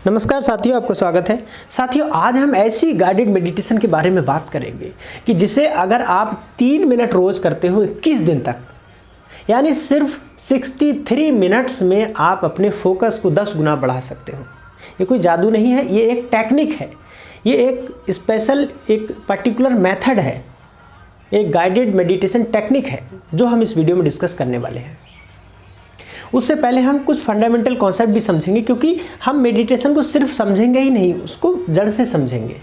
नमस्कार साथियों, आपका स्वागत है। साथियों, आज हम ऐसी गाइडेड मेडिटेशन के बारे में बात करेंगे कि जिसे अगर आप 3 मिनट रोज करते हो 21 दिन तक, यानी सिर्फ 63 मिनट्स में आप अपने फोकस को 10 गुना बढ़ा सकते हो। ये कोई जादू नहीं है, ये एक टेक्निक है, ये एक स्पेशल एक पर्टिकुलर मेथड है, एक गाइडेड मेडिटेशन टेक्निक है जो हम इस वीडियो में डिस्कस करने वाले हैं। उससे पहले हम कुछ फंडामेंटल कॉन्सेप्ट भी समझेंगे, क्योंकि हम मेडिटेशन को सिर्फ समझेंगे ही नहीं, उसको जड़ से समझेंगे,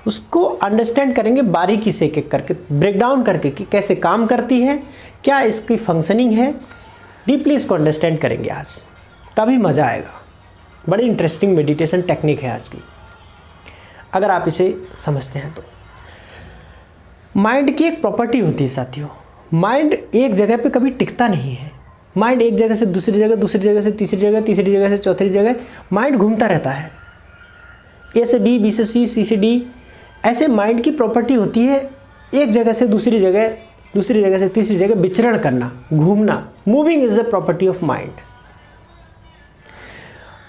उसको अंडरस्टैंड करेंगे बारीकी से, एक एक करके ब्रेक डाउन करके कि कैसे काम करती है, क्या इसकी फंक्शनिंग है, डीपली इसको अंडरस्टैंड करेंगे आज, तभी मज़ा आएगा। बड़ी इंटरेस्टिंग मेडिटेशन टेक्निक है आज की, अगर आप इसे समझते हैं तो। माइंड की एक प्रॉपर्टी होती है साथियों, माइंड एक जगह पे कभी टिकता नहीं है। माइंड एक जगह से दूसरी जगह, दूसरी जगह से तीसरी जगह, तीसरी जगह से चौथी जगह माइंड घूमता रहता है। ए से बी, बी से सी, सी से डी, ऐसे माइंड की प्रॉपर्टी होती है एक जगह से दूसरी जगह, दूसरी जगह से तीसरी जगह विचरण करना, घूमना। Moving is the property of mind.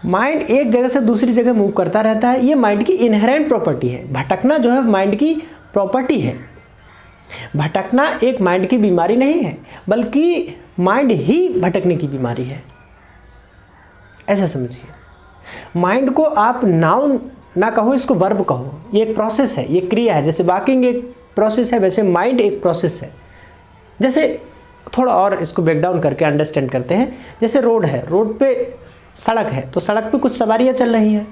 Mind एक जगह से दूसरी जगह मूव करता रहता है, ये माइंड की इनहेरेंट प्रॉपर्टी है। भटकना जो है माइंड की प्रॉपर्टी है। भटकना एक माइंड की बीमारी नहीं है, बल्कि माइंड ही भटकने की बीमारी है, ऐसा समझिए। माइंड को आप नाउन ना कहो, इसको वर्ब कहो। ये एक प्रोसेस है, ये क्रिया है। जैसे वॉकिंग एक प्रोसेस है, वैसे माइंड एक प्रोसेस है। जैसे थोड़ा और इसको ब्रेक डाउन करके अंडरस्टैंड करते हैं। जैसे रोड है, रोड पे सड़क है, तो सड़क पे कुछ सवारियां चल रही हैं,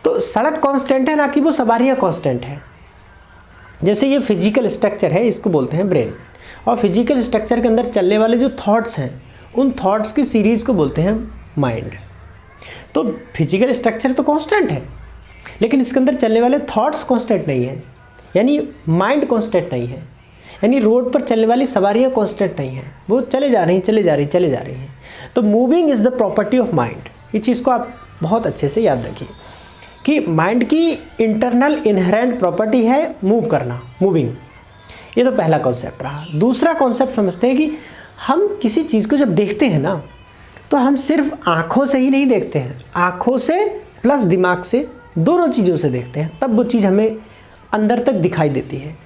तो सड़क कांस्टेंट है, ना कि वो सवारियां कांस्टेंट है। जैसे ये फिजिकल स्ट्रक्चर है, इसको बोलते हैं ब्रेन, और फिजिकल स्ट्रक्चर के अंदर चलने वाले जो थॉट्स हैं, उन थॉट्स की सीरीज़ को बोलते हैं माइंड। तो फिजिकल स्ट्रक्चर तो कांस्टेंट है, लेकिन इसके अंदर चलने वाले थॉट्स कांस्टेंट नहीं है, यानी माइंड कांस्टेंट नहीं है। यानी रोड पर चलने वाली सवारियां कांस्टेंट नहीं हैं, वो चले जा रही हैं, चले जा रही, चले जा रही हैं। तो moving is the property of mind. इस चीज़ को आप बहुत अच्छे से याद रखिए कि माइंड की इंटरनल इनहेरेंट प्रॉपर्टी है मूव करना, मूविंग। ये तो पहला कॉन्सेप्ट रहा। दूसरा कॉन्सेप्ट समझते हैं कि हम किसी चीज़ को जब देखते हैं ना, तो हम सिर्फ आँखों से ही नहीं देखते हैं, आँखों से प्लस दिमाग से, दोनों चीज़ों से देखते हैं, तब वो चीज़ हमें अंदर तक दिखाई देती है।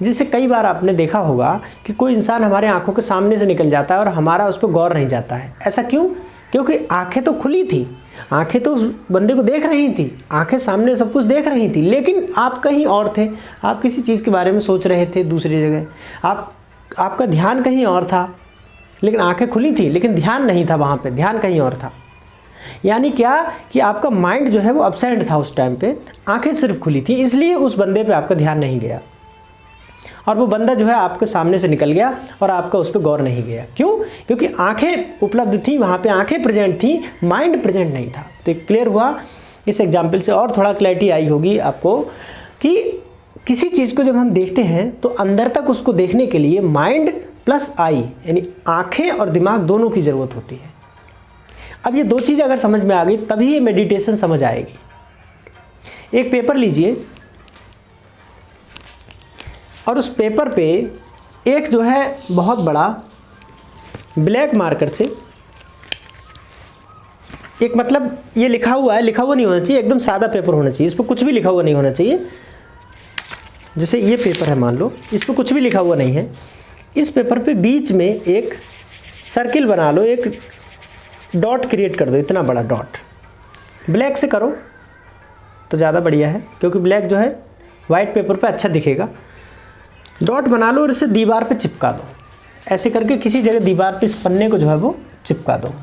जैसे कई बार आपने देखा होगा कि कोई इंसान हमारे आँखों के सामने से निकल जाता है और हमारा उस पर गौर नहीं जाता है। ऐसा क्यों? क्योंकि आँखें तो खुली थी, आंखें तो उस बंदे को देख रही थी, आंखें सामने सब कुछ देख रही थी, लेकिन आप कहीं और थे, आप किसी चीज़ के बारे में सोच रहे थे दूसरी जगह, आपका ध्यान कहीं और था, लेकिन आंखें खुली थी, लेकिन ध्यान नहीं था वहाँ पे, ध्यान कहीं और था। यानी क्या कि आपका माइंड जो है वो अपसेंट था उस टाइम पे, आंखें सिर्फ खुली थी, इसलिए उस बंदे पे आपका ध्यान नहीं गया, और वो बंदा जो है आपके सामने से निकल गया और आपका उस पर गौर नहीं गया। क्यों? क्योंकि आंखें उपलब्ध थी, वहाँ पे आंखें प्रेजेंट थी, माइंड प्रेजेंट नहीं था। तो एक क्लियर हुआ इस एग्जाम्पल से, और थोड़ा क्लैरिटी आई होगी आपको कि किसी चीज़ को जब हम देखते हैं तो अंदर तक उसको देखने के लिए माइंड प्लस आई, यानी आँखें और दिमाग दोनों की ज़रूरत होती है। अब ये दो चीज़ अगर समझ में आ गई, तभी ये मेडिटेशन समझ आएगी। एक पेपर लीजिए, और उस पेपर पे एक जो है बहुत बड़ा ब्लैक मार्कर से एक, मतलब ये लिखा हुआ है, लिखा हुआ नहीं होना चाहिए, एकदम सादा पेपर होना चाहिए, इस पर कुछ भी लिखा हुआ नहीं होना चाहिए। जैसे ये पेपर है, मान लो इस पर कुछ भी लिखा हुआ नहीं है, इस पेपर पे बीच में एक सर्किल बना लो, एक डॉट क्रिएट कर दो, इतना बड़ा डॉट। ब्लैक से करो तो ज़्यादा बढ़िया है, क्योंकि ब्लैक जो है वाइट पेपर पे अच्छा दिखेगा। डॉट बना लो और इसे दीवार पे चिपका दो, ऐसे करके किसी जगह दीवार पे इस पन्ने को जो है वो चिपका दो।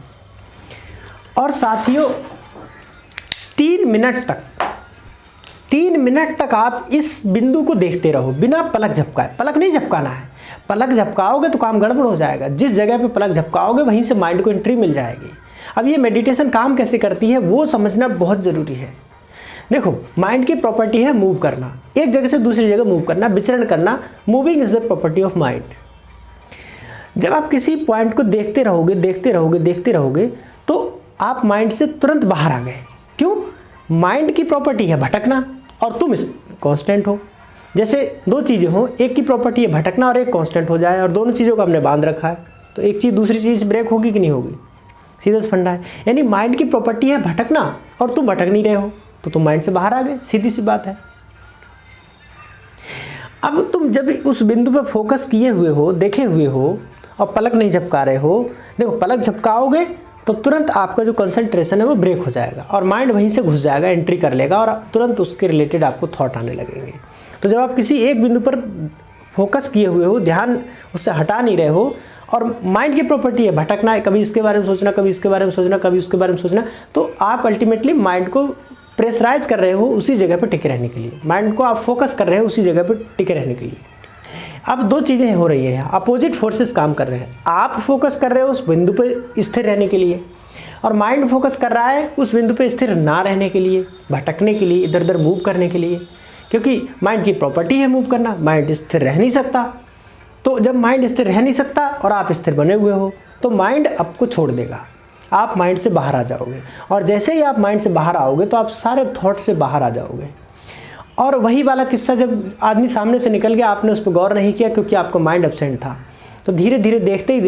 और साथियों 3 मिनट तक आप इस बिंदु को देखते रहो बिना पलक झपकाए। पलक नहीं झपकाना है, पलक झपकाओगे तो काम गड़बड़ हो जाएगा। जिस जगह पे पलक झपकाओगे वहीं से माइंड को एंट्री मिल जाएगी। अब ये मेडिटेशन काम कैसे करती है वो समझना बहुत ज़रूरी है। देखो, माइंड की प्रॉपर्टी है मूव करना, एक जगह से दूसरी जगह मूव करना, विचरण करना। Moving is the property of mind. जब आप किसी पॉइंट को देखते रहोगे, देखते रहोगे, देखते रहोगे, तो आप माइंड से तुरंत बाहर आ गए। क्यों? माइंड की प्रॉपर्टी है भटकना, और तुम कांस्टेंट हो। जैसे दो चीज़ें हो, एक की प्रॉपर्टी है भटकना और एक कांस्टेंट हो जाए, और दोनों चीज़ों को हमने बांध रखा है, तो एक चीज़ दूसरी चीज़ ब्रेक होगी कि नहीं होगी? सीधा सा फंडा है। यानी माइंड की प्रॉपर्टी है भटकना, और तुम भटक नहीं रहे हो तो तुम माइंड से बाहर आ गए, सीधी सी बात है। अब तुम जब उस बिंदु पर फोकस किए हुए हो, देखे हुए हो और पलक नहीं झपका रहे हो, देखो पलक झपकाओगे तो तुरंत आपका जो कंसंट्रेशन है वो ब्रेक हो जाएगा और माइंड वहीं से घुस जाएगा, एंट्री कर लेगा और तुरंत उसके रिलेटेड आपको थॉट आने लगेंगे। तो जब आप किसी एक बिंदु पर फोकस किए हुए हो, ध्यान उससे हटा नहीं रहे हो, और माइंड की प्रॉपर्टी है भटकना है, कभी इसके बारे में सोचना, कभी इसके बारे में सोचना, कभी उसके बारे में सोचना, तो आप अल्टीमेटली माइंड को प्रेशराइज कर रहे हो उसी जगह पर टिके रहने के लिए, माइंड को आप फोकस कर रहे हो उसी जगह पर टिके रहने के लिए। अब दो चीज़ें हो रही है, अपोजिट फोर्सेस काम कर रहे हैं। आप फोकस कर रहे हो उस बिंदु पे स्थिर रहने के लिए, और माइंड फोकस कर रहा है उस बिंदु पे स्थिर ना रहने के लिए, भटकने के लिए, इधर उधर मूव करने के लिए, क्योंकि माइंड की प्रॉपर्टी है मूव करना, माइंड स्थिर रह नहीं सकता। तो जब माइंड स्थिर रह नहीं सकता और आप स्थिर बने हुए हो तो माइंड आपको छोड़ देगा, आप माइंड से बाहर आ जाओगे, और जैसे ही आप माइंड से बाहर आओगे तो आप सारे थॉट से बाहर आ जाओगे। और वही वाला किस्सा, जब आदमी सामने से निकल गया, आपने उस पर गौर नहीं किया क्योंकि आपका माइंड एब्सेंट था, तो धीरे धीरे देखते ही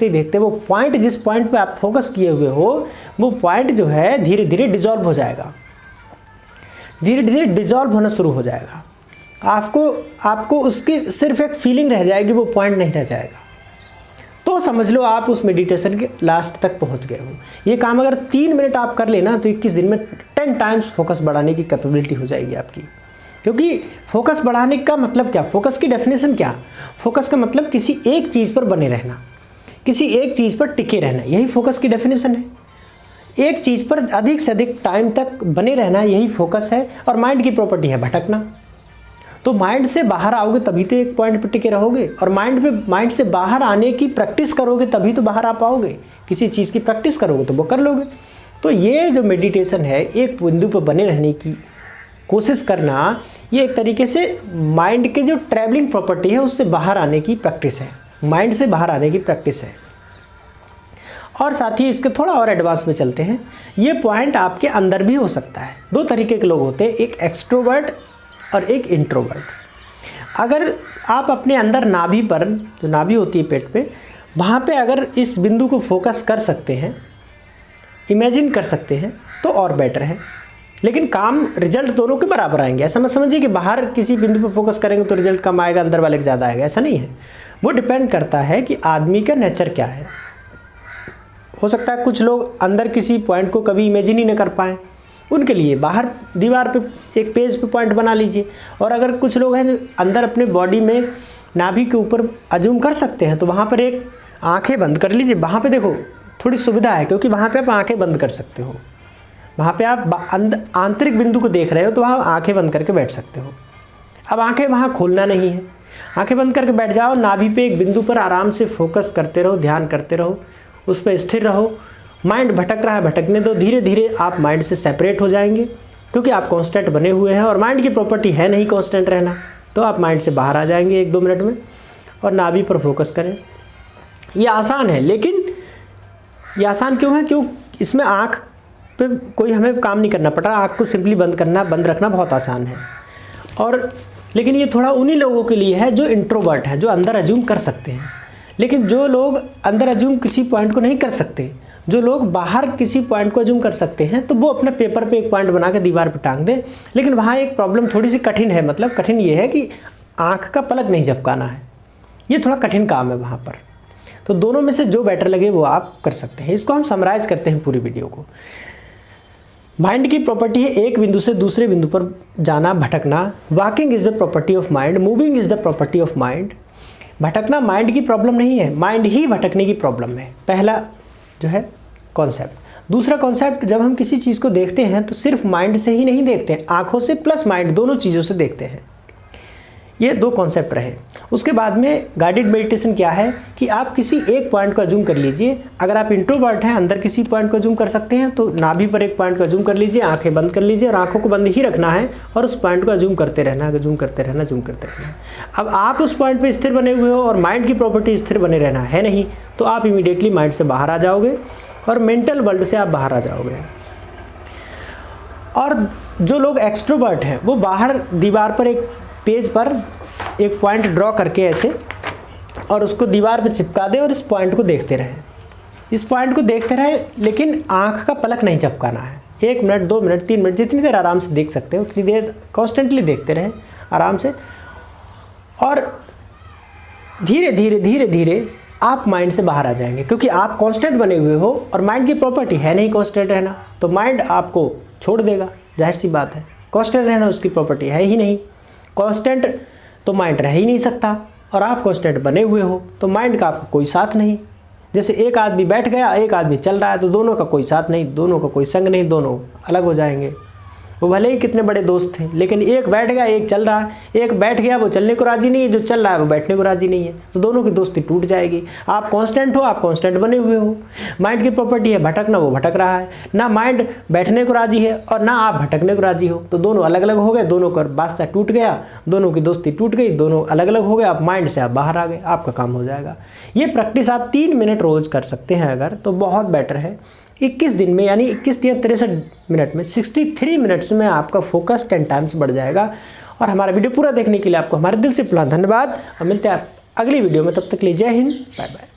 देखते वो पॉइंट, जिस पॉइंट पे आप फोकस किए हुए हो, वो पॉइंट जो है धीरे धीरे डिजॉल्व हो जाएगा, धीरे धीरे डिजॉल्व होना शुरू हो जाएगा। आपको उसकी सिर्फ एक फीलिंग रह जाएगी, वो पॉइंट नहीं रह जाएगा। तो समझ लो आप उस मेडिटेशन के लास्ट तक पहुंच गए हो। ये काम अगर 3 मिनट आप कर लेना तो 21 दिन में 10 टाइम्स फोकस बढ़ाने की कैपेबिलिटी हो जाएगी आपकी। क्योंकि फोकस बढ़ाने का मतलब क्या, फोकस की डेफिनेशन क्या, फोकस का मतलब किसी एक चीज़ पर बने रहना, किसी एक चीज़ पर टिके रहना, यही फोकस की डेफिनेशन है। एक चीज़ पर अधिक से अधिक टाइम तक बने रहना, यही फोकस है। और माइंड की प्रॉपर्टी है भटकना। तो माइंड से बाहर आओगे तभी तो एक पॉइंट पर टिके रहोगे, और माइंड से बाहर आने की प्रैक्टिस करोगे तभी तो बाहर आ पाओगे। किसी चीज़ की प्रैक्टिस करोगे तो वो कर लोगे। तो ये जो मेडिटेशन है, एक बिंदु पर बने रहने की कोशिश करना, ये एक तरीके से माइंड के जो ट्रैवलिंग प्रॉपर्टी है उससे बाहर आने की प्रैक्टिस है, माइंड से बाहर आने की प्रैक्टिस है। और साथ ही इसके थोड़ा और एडवांस में चलते हैं, ये पॉइंट आपके अंदर भी हो सकता है। 2 तरीके के लोग होते हैं, एक एक्सट्रोवर्ट और एक इंट्रोवर्ट। अगर आप अपने अंदर नाभि पर, जो नाभि होती है पेट पे, वहाँ पे अगर इस बिंदु को फोकस कर सकते हैं, इमेजिन कर सकते हैं, तो और बेटर है। लेकिन काम, रिजल्ट दोनों के बराबर आएंगे। ऐसा मत समझिए कि बाहर किसी बिंदु पर फोकस करेंगे तो रिजल्ट कम आएगा, अंदर वाले का ज़्यादा आएगा, ऐसा नहीं है। वो डिपेंड करता है कि आदमी का नेचर क्या है। हो सकता है कुछ लोग अंदर किसी पॉइंट को कभी इमेजिन ही न कर पाएँ, उनके लिए बाहर दीवार पे एक पेज पे पॉइंट बना लीजिए। और अगर कुछ लोग हैं जो अंदर अपने बॉडी में नाभि के ऊपर अज्यूम कर सकते हैं, तो वहाँ पर एक आंखें बंद कर लीजिए। वहाँ पे देखो थोड़ी सुविधा है, क्योंकि वहाँ पे आप आंखें बंद कर सकते हो। वहाँ पे आप आंतरिक बिंदु को देख रहे हो तो वहाँ आंखें बंद करके बैठ सकते हो। अब आंखें वहाँ खोलना नहीं है, आंखें बंद करके बैठ जाओ, नाभि पे एक बिंदु पर आराम से फोकस करते रहो, ध्यान करते रहो, उस पर स्थिर रहो। माइंड भटक रहा है, भटकने दो, धीरे धीरे आप माइंड से सेपरेट हो जाएंगे, क्योंकि आप कांस्टेंट बने हुए हैं और माइंड की प्रॉपर्टी है नहीं कांस्टेंट रहना। तो आप माइंड से बाहर आ जाएंगे 1-2 मिनट में, और नाभि पर फोकस करें। ये आसान है, लेकिन ये आसान क्यों है? क्यों इसमें आँख पे कोई हमें काम नहीं करना पड़ रहा। आँख को सिंपली बंद रखना बहुत आसान है। और लेकिन ये थोड़ा उन्हीं लोगों के लिए है जो इंट्रोवर्ट हैं, जो अंदर अज्यूम कर सकते हैं। लेकिन जो लोग अंदर अज्यूम किसी पॉइंट को नहीं कर सकते, जो लोग बाहर किसी पॉइंट को अज्यूम कर सकते हैं, तो वो अपने पेपर पे एक पॉइंट बना के दीवार पे टांग दें। लेकिन वहाँ एक प्रॉब्लम थोड़ी सी कठिन है, मतलब कठिन ये है कि आँख का पलक नहीं झपकाना है। ये थोड़ा कठिन काम है वहाँ पर। तो दोनों में से जो बेटर लगे वो आप कर सकते हैं। इसको हम समराइज़ करते हैं पूरी वीडियो को। माइंड की प्रॉपर्टी है एक बिंदु से दूसरे बिंदु पर जाना, भटकना। Walking is the property of mind, moving is the property of mind. भटकना माइंड की प्रॉब्लम नहीं है, माइंड ही भटकने की प्रॉब्लम है। पहला जो है कॉन्सेप्ट। दूसरा कॉन्सेप्ट, जब हम किसी चीज़ को देखते हैं तो सिर्फ माइंड से ही नहीं देखते हैं, आँखों से प्लस माइंड, दोनों चीज़ों से देखते हैं। ये 2 कॉन्सेप्ट रहे। उसके बाद में गाइडेड मेडिटेशन क्या है कि आप किसी एक पॉइंट को अज्यूम कर लीजिए। अगर आप इंट्रोवर्ट हैं, अंदर किसी पॉइंट को अज्यूम कर सकते हैं, तो नाभि पर एक पॉइंट को अज्यूम कर लीजिए, आंखें बंद कर लीजिए और आंखों को बंद ही रखना है और उस पॉइंट को अज्यूम करते रहना, अज्यूम करते रहना, अज्यूम करते रहना। अब आप उस पॉइंट पर स्थिर बने हुए हो और माइंड की प्रॉपर्टी स्थिर बने रहना है नहीं, तो आप इमीडिएटली माइंड से बाहर आ जाओगे और मेंटल वर्ल्ड से आप बाहर आ जाओगे। और जो लोग एक्सट्रोवर्ट हैं, वो बाहर दीवार पर एक पेज पर एक पॉइंट ड्रॉ करके ऐसे, और उसको दीवार पे चिपका दें और इस पॉइंट को देखते रहें। इस पॉइंट को देखते रहे, लेकिन आँख का पलक नहीं झपकाना है। 1 मिनट, 2 मिनट, 3 मिनट, जितनी देर आराम से देख सकते हो उतनी देर कॉन्स्टेंटली देखते रहें आराम से, और धीरे धीरे धीरे धीरे आप माइंड से बाहर आ जाएंगे, क्योंकि आप कांस्टेंट बने हुए हो और माइंड की प्रॉपर्टी है नहीं कांस्टेंट रहना, तो माइंड आपको छोड़ देगा, जाहिर सी बात है। कांस्टेंट रहना उसकी प्रॉपर्टी है ही नहीं, कांस्टेंट तो माइंड रह ही नहीं सकता, और आप कांस्टेंट बने हुए हो तो माइंड का आपको कोई साथ नहीं। जैसे एक आदमी बैठ गया, एक आदमी चल रहा है, तो दोनों का कोई साथ नहीं, दोनों का कोई संग नहीं, दोनों अलग हो जाएंगे। वो भले ही कितने बड़े दोस्त थे, लेकिन एक बैठ गया, एक चल रहा है। एक बैठ गया, वो चलने को राजी नहीं है, जो चल रहा है वो बैठने को राजी नहीं है, तो दोनों की दोस्ती टूट जाएगी। आप कांस्टेंट हो, आप कांस्टेंट बने हुए हो। माइंड की प्रॉपर्टी है भटकना, वो भटक रहा है, ना माइंड बैठने को राजी है और ना आप भटकने को राजी हो, तो दोनों अलग अलग हो गए, दोनों का वास्ता टूट गया, दोनों की दोस्ती टूट गई, दोनों अलग अलग हो गए। आप माइंड से आप बाहर आ गए, आपका काम हो जाएगा। ये प्रैक्टिस आप 3 मिनट रोज़ कर सकते हैं अगर, तो बहुत बेटर है। 21 दिन में, यानी 21 या 63 मिनट में, 63 मिनट्स में आपका फोकस 10 टाइम्स बढ़ जाएगा। और हमारा वीडियो पूरा देखने के लिए आपको हमारे दिल से पूरा धन्यवाद, और मिलते हैं आप अगली वीडियो में। तब तक के लिए जय हिंद, बाय बाय।